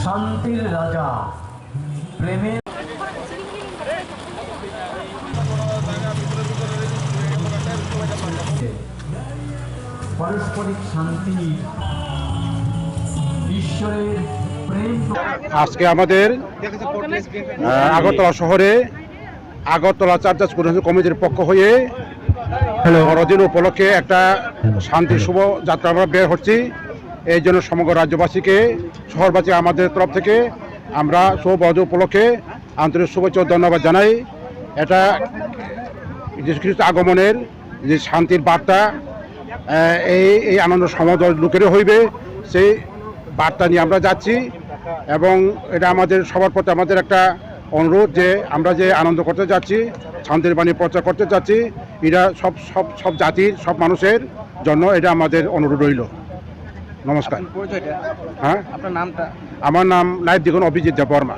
শান্তির রাজা প্রেমের পারস্পরিক শান্তি ঈশ্বরের প্রেম। আজকে আমাদের আগরতলা শহরে আগরতলা চার্জার্স কমিটির পক্ষ হয়ে বড়দিন উপলক্ষে একটা শান্তি শুভ যাত্রা আমরা বের হচ্ছি। এই জন্য সমগ্র রাজ্যবাসীকে শহরবাসী আমাদের তরফ থেকে আমরা শুভ বড়দিন উপলক্ষে আন্তরিক শুভেচ্ছা ও ধন্যবাদ জানাই। এটা যীশু খ্রিস্ট আগমনের যে শান্তির বার্তা, এই আনন্দ সমাজ লোকেরও হইবে, সেই বার্তা নিয়ে আমরা যাচ্ছি। এবং এটা আমাদের সবার প্রতি আমাদের একটা অনুরোধ যে আমরা যে আনন্দ করতে যাচ্ছি, শান্তির বাণী প্রচার করতে যাচ্ছি, এটা সব সব সব জাতির সব মানুষের জন্য এটা আমাদের অনুরোধ রইল। নমস্কার। পরিচয়টা? হ্যাঁ, আপনার নামটা? আমার নাম নাইব দ্বিগুণ অভিজিৎ দেববর্মা।